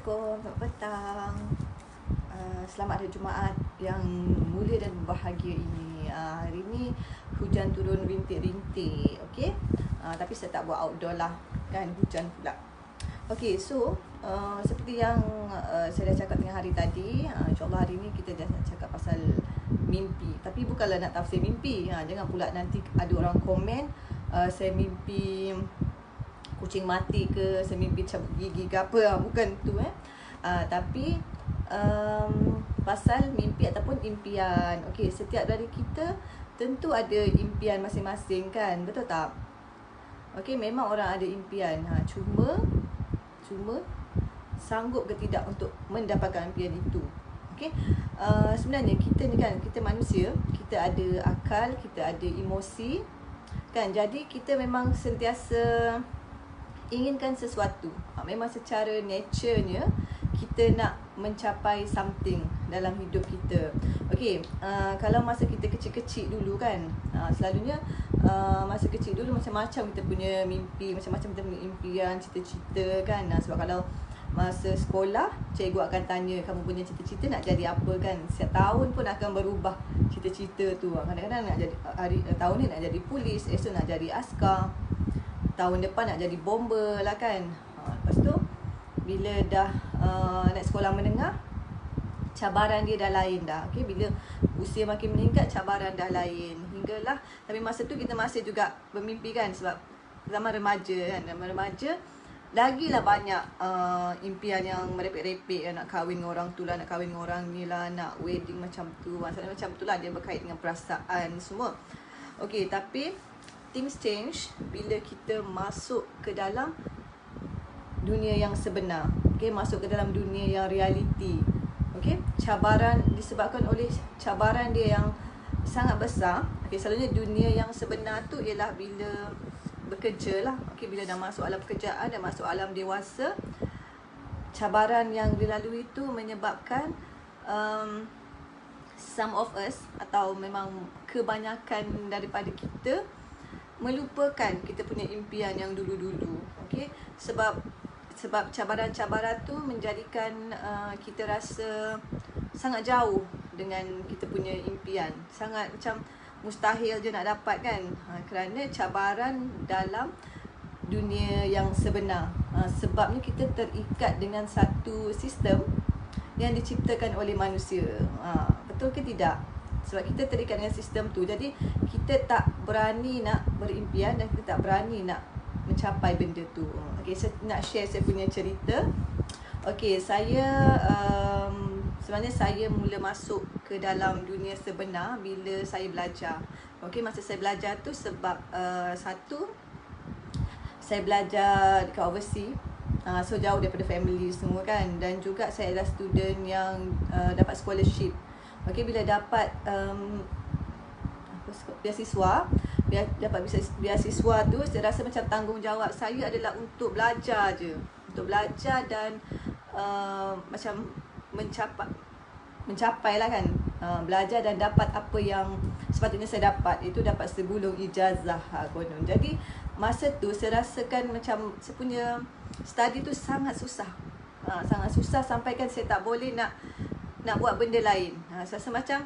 Assalamualaikum, selamat petang. Selamat hari Jumaat yang mulia dan berbahagia ini. Hari ini hujan turun rintik-rintik, okey. Tapi saya tak buat outdoor lah, kan hujan pula. Okey, so seperti yang saya dah cakap tengah hari tadi, insyaAllah hari ini kita dah nak cakap pasal mimpi. Tapi bukanlah nak tafsir mimpi. Jangan pula nanti ada orang komen saya mimpi kucing mati ke, saya mimpi cabut gigi ke apa, bukan tu tapi pasal mimpi ataupun impian. Okey, setiap dari kita tentu ada impian masing-masing, kan, betul tak? Okey, memang orang ada impian, cuma sanggup ke tidak untuk mendapatkan impian itu. Okey, sebenarnya kita ni kan, kita manusia, kita ada akal, kita ada emosi, kan. Jadi kita memang sentiasa inginkan sesuatu. Memang secara nature-nya kita nak mencapai something dalam hidup kita. Okey, kalau masa kita kecil-kecil dulu kan, selalunya masa kecil dulu macam-macam kita punya mimpi, macam-macam kita punya impian, cita-cita, kan. Sebab kalau masa sekolah, cikgu akan tanya kamu punya cita-cita nak jadi apa, kan. Setiap tahun pun akan berubah cita-cita tu. Kadang-kadang nak jadi tahun ni nak jadi polis, esok nak jadi askar, tahun depan nak jadi bomber lah, kan. Lepas tu bila dah naik sekolah menengah, cabaran dia dah lain dah. Okay, bila usia makin meningkat, cabaran dah lain. Hinggalah, tapi masa tu kita masih juga bermimpi, kan. Sebab zaman remaja, kan. Zaman remaja lagilah banyak impian yang merepek-repek, nak kahwin dengan orang tu lah, nak kahwin dengan orang ni lah, nak wedding macam tu. Maksudnya macam tu lah, dia berkait dengan perasaan semua. Okay, tapi things change bila kita masuk ke dalam dunia yang sebenar. Okay, masuk ke dalam dunia yang realiti. Okay, cabaran disebabkan oleh cabaran dia yang sangat besar. Okay, selalunya dunia yang sebenar tu ialah bila bekerja lah. Okay, bila dah masuk alam pekerjaan, dah masuk alam dewasa, cabaran yang dilalui itu menyebabkan some of us, atau memang kebanyakan daripada kita, melupakan kita punya impian yang dulu-dulu. Okey, sebab cabaran-cabaran tu menjadikan kita rasa sangat jauh dengan kita punya impian. Sangat macam mustahil je nak dapat, kan. Kerana cabaran dalam dunia yang sebenar. Sebabnya kita terikat dengan satu sistem yang diciptakan oleh manusia. Betul ke tidak? Sebab kita terikat dengan sistem tu, jadi kita tak berani nak berimpian dan kita tak berani nak mencapai benda tu. Okay, saya nak share saya punya cerita. Okay, saya sebenarnya saya mula masuk ke dalam dunia sebenar bila saya belajar. Okay, masa saya belajar tu sebab satu, saya belajar dekat overseas, so jauh daripada family semua, kan. Dan juga saya adalah student yang dapat scholarship. Okay, bila dapat beasiswa, dapat beasiswa tu, saya rasa macam tanggungjawab saya adalah untuk belajar je. Untuk belajar dan macam mencapai lah, kan. Belajar dan dapat apa yang sepatutnya saya dapat. Itu dapat segulung ijazah konon. Jadi masa tu saya rasakan macam saya punya study tu sangat susah. Sangat susah sampai kan saya tak boleh nak buat benda lain. Saya rasa macam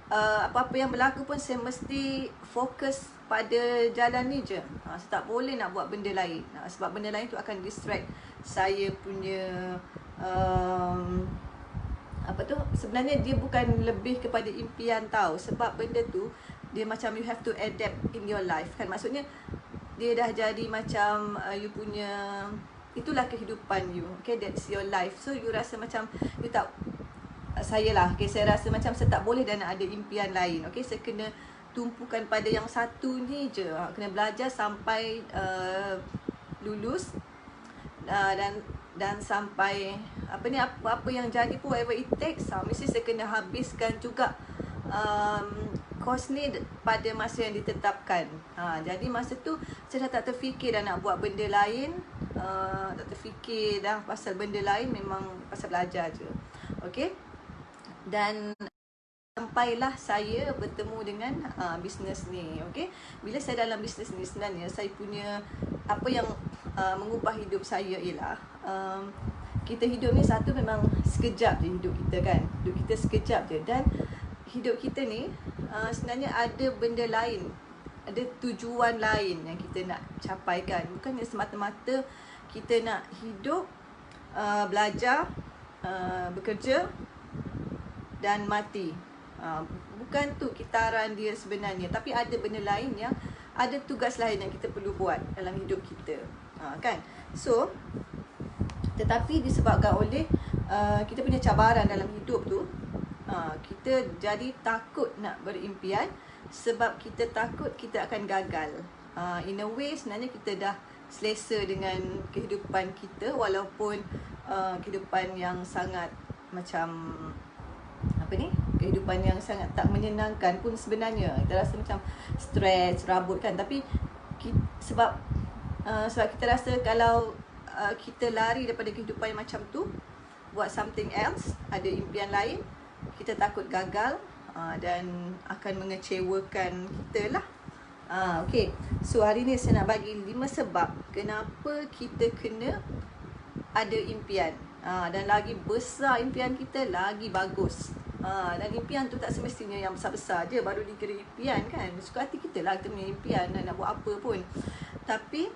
apa-apa yang berlaku pun saya mesti fokus pada jalan ni je. Saya tak boleh nak buat benda lain. Sebab benda lain tu akan distract saya punya sebenarnya dia bukan lebih kepada impian, tau. Sebab benda tu dia macam you have to adapt in your life, kan. Maksudnya dia dah jadi macam you punya, itulah kehidupan you. Okay, that's your life. So you rasa macam you tak, saya lah, okay, saya rasa macam saya tak boleh dan nak ada impian lain. Okay, saya kena tumpukan pada yang satu ni je. Kena belajar sampai lulus, dan sampai apa yang jadi pun, whatever it takes, mesti saya kena habiskan juga course ni pada masa yang ditetapkan. Jadi masa tu saya dah tak terfikir dah nak buat benda lain. Tak terfikir dah pasal benda lain, memang pasal belajar je. Okay, dan sampailah saya bertemu dengan bisnes ni. Okay, bila saya dalam bisnes ni, sebenarnya saya punya apa yang mengubah hidup saya ialah kita hidup ni satu memang sekejap je hidup kita kan. Hidup kita sekejap je. Dan hidup kita ni sebenarnya ada benda lain, ada tujuan lain yang kita nak capaikan. Bukannya semata-mata kita nak hidup, belajar, bekerja dan mati. Bukan tu kitaran dia sebenarnya. Tapi ada benda lain yang ada tugas lain yang kita perlu buat dalam hidup kita, kan? So, tetapi disebabkan oleh kita punya cabaran dalam hidup tu, kita jadi takut nak berimpian sebab kita takut kita akan gagal. In a way sebenarnya kita dah selesa dengan kehidupan kita, walaupun kehidupan yang sangat macam kehidupan yang sangat tak menyenangkan pun sebenarnya. Kita rasa macam stres, rabut kan. Tapi sebab kita rasa kalau kita lari daripada kehidupan yang macam tu, buat something else, ada impian lain, kita takut gagal dan akan mengecewakan kita lah. Okay, so hari ni saya nak bagi 5 sebab kenapa kita kena ada impian. Dan lagi besar impian kita, lagi bagus. Dan impian tu tak semestinya yang besar-besar je baru dikira impian kan. Suka hati kita lah kita punya impian nak buat apa pun. Tapi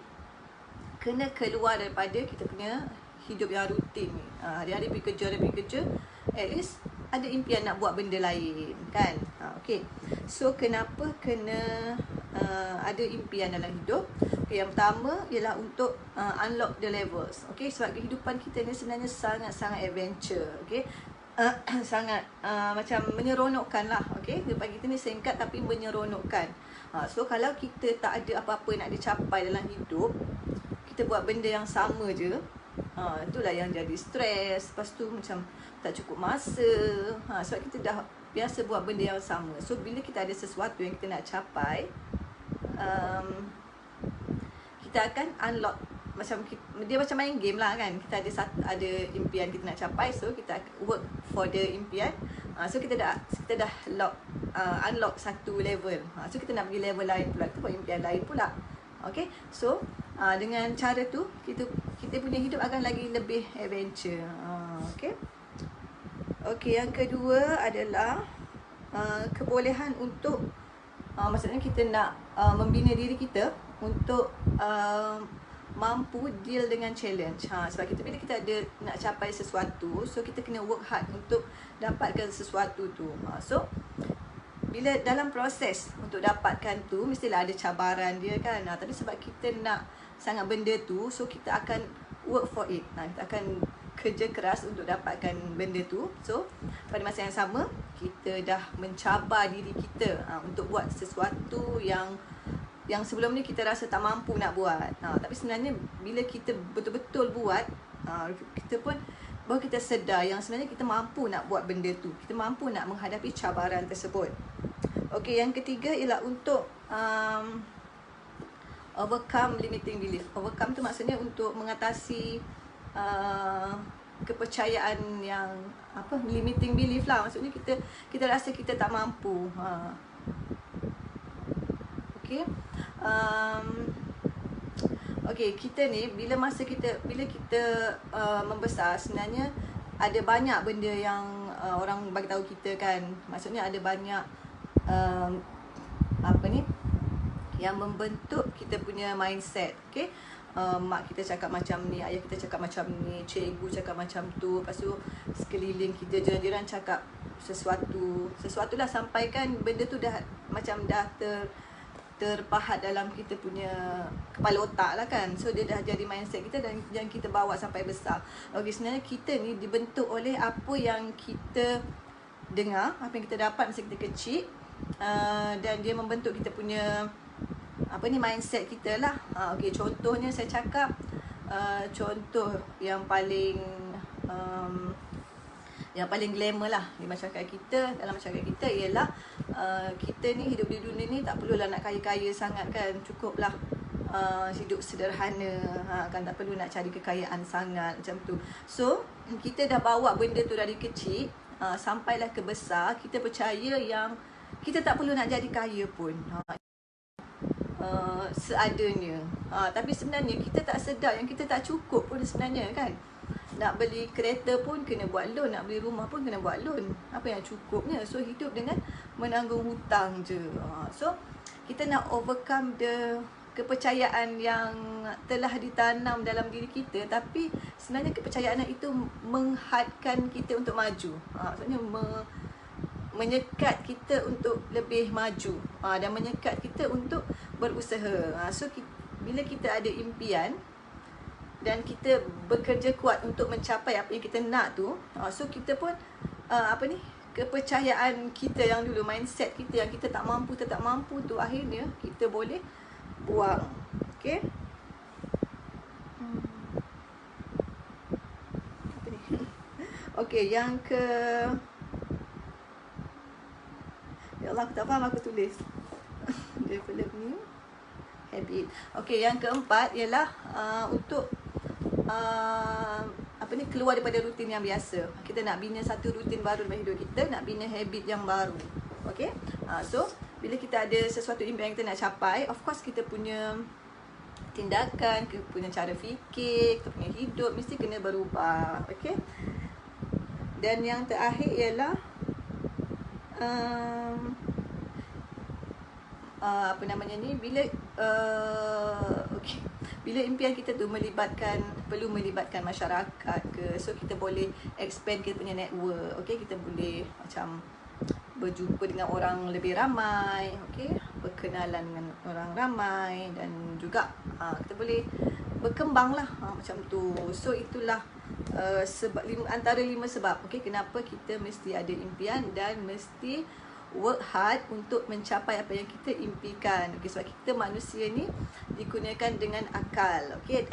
kena keluar daripada kita punya hidup yang rutin ni. Hari-hari pergi kerja, at least ada impian nak buat benda lain kan. Okay, so kenapa kena ada impian dalam hidup? Okay, yang pertama ialah untuk unlock the levels. Okay, sebab kehidupan kita ni sebenarnya sangat-sangat adventure. Okay, sangat macam menyeronokkan lah. Okay, kehidupan kita ni singkat tapi menyeronokkan. So kalau kita tak ada apa-apa nak dicapai dalam hidup, kita buat benda yang sama je, itulah yang jadi stres. Lepas tu macam tak cukup masa, sebab kita dah biasa buat benda yang sama. So bila kita ada sesuatu yang kita nak capai, kita akan unlock. Macam dia macam main game lah kan. Kita ada impian kita nak capai, so kita work for the impian. So kita dah unlock satu level. So kita nak pergi level lain pula, kita buat impian lain pula. Okay, so dengan cara tu kita punya hidup akan lagi lebih adventure. Okay, yang kedua adalah kebolehan untuk maksudnya kita nak membina diri kita untuk mampu deal dengan challenge. Sebab bila kita ada nak capai sesuatu, so kita kena work hard untuk dapatkan sesuatu tu. So bila dalam proses untuk dapatkan tu, mestilah ada cabaran dia kan. Tapi sebab kita nak sangat benda tu, so kita akan work for it. Kita akan kerja keras untuk dapatkan benda tu. So pada masa yang sama, kita dah mencabar diri kita untuk buat sesuatu yang sebelum ni kita rasa tak mampu nak buat. Tapi sebenarnya bila kita betul-betul buat, kita pun baru kita sedar yang sebenarnya kita mampu nak buat benda tu. Kita mampu nak menghadapi cabaran tersebut. Okey, yang ketiga ialah untuk overcome limiting belief. Overcome tu maksudnya untuk mengatasi kepercayaan yang limiting belief lah. Maksudnya kita rasa kita tak mampu. Okey. Okey, kita ni bila kita membesar, sebenarnya ada banyak benda yang orang bagi tahu kita kan. Maksudnya ada banyak yang membentuk kita punya mindset. Okey. Mak kita cakap macam ni, ayah kita cakap macam ni, cikgu cakap macam tu, lepas tu sekeliling kita, jiran-jiran cakap sesuatu lah, sampai kan benda tu dah macam dah terpahat dalam kita punya kepala otak lah kan. So dia dah jadi mindset kita dan yang kita bawa sampai besar. Okay, sebenarnya kita ni dibentuk oleh apa yang kita dengar, apa yang kita dapat masa kita kecil, dan dia membentuk kita punya mindset kita lah. Okay, contohnya saya cakap, contoh yang paling glamour lah di masyarakat kita, dalam masyarakat kita ialah kita ni hidup di dunia ni tak perlulah nak kaya-kaya sangat kan, cukuplah hidup sederhana, kan, tak perlu nak cari kekayaan sangat macam tu. So kita dah bawa benda tu dari kecil, sampailah ke besar, kita percaya yang kita tak perlu nak jadi kaya pun, seadanya. Tapi sebenarnya kita tak sedar yang kita tak cukup pun sebenarnya kan. Nak beli kereta pun kena buat loan, nak beli rumah pun kena buat loan. Apa yang cukupnya? So hidup dengan menanggung hutang je. So kita nak overcome kepercayaan yang telah ditanam dalam diri kita, tapi sebenarnya kepercayaan itu menghadkan kita untuk maju. Maksudnya menyekat kita untuk lebih maju, dan menyekat kita untuk berusaha. So bila kita ada impian dan kita bekerja kuat untuk mencapai apa yang kita nak tu, so kita pun kepercayaan kita yang dulu, mindset kita yang kita tak mampu tu, akhirnya kita boleh buang. Okay, apa ni? Okay, yang ya Allah, aku tak faham, aku tulis. Develop new habit. Okay, yang keempat ialah untuk keluar daripada rutin yang biasa. Kita nak bina satu rutin baru dalam hidup kita, nak bina habit yang baru. Okay, so bila kita ada sesuatu impian yang kita nak capai, of course kita punya tindakan, kita punya cara fikir, kita punya hidup mesti kena berubah. Okay, dan yang terakhir ialah bila impian kita tu perlu melibatkan masyarakat ke, so kita boleh expand kita punya network. Okay, kita boleh macam berjumpa dengan orang lebih ramai, okay, berkenalan dengan orang ramai, dan juga kita boleh berkembang lah, macam tu. So itulah antara 5 sebab, okay, kenapa kita mesti ada impian dan mesti work hard untuk mencapai apa yang kita impikan. Okay, sebab kita manusia ni dikurniakan dengan akal, okay,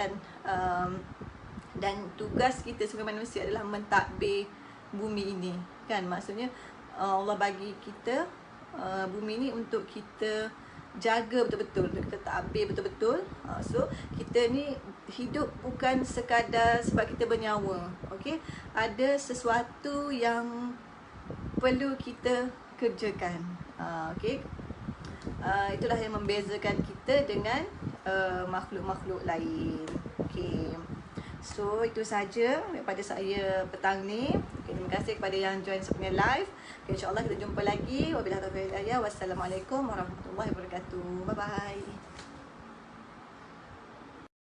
dan tugas kita sebagai manusia adalah mentadbir bumi ini, kan. Maksudnya Allah bagi kita bumi ni untuk kita jaga betul-betul, untuk kita tadbir betul-betul. So kita ni hidup bukan sekadar sebab kita bernyawa, okay. Ada sesuatu yang perlu kita kerjakan. Okay, itulah yang membezakan kita dengan makhluk-makhluk lain. Okay, so itu saja daripada saya petang ni. Okay, terima kasih kepada yang join saya punya live. Okay, InsyaAllah kita jumpa lagi. Wabillahi taufiq wal hidayah. Wassalamualaikum warahmatullahi wabarakatuh. Bye bye.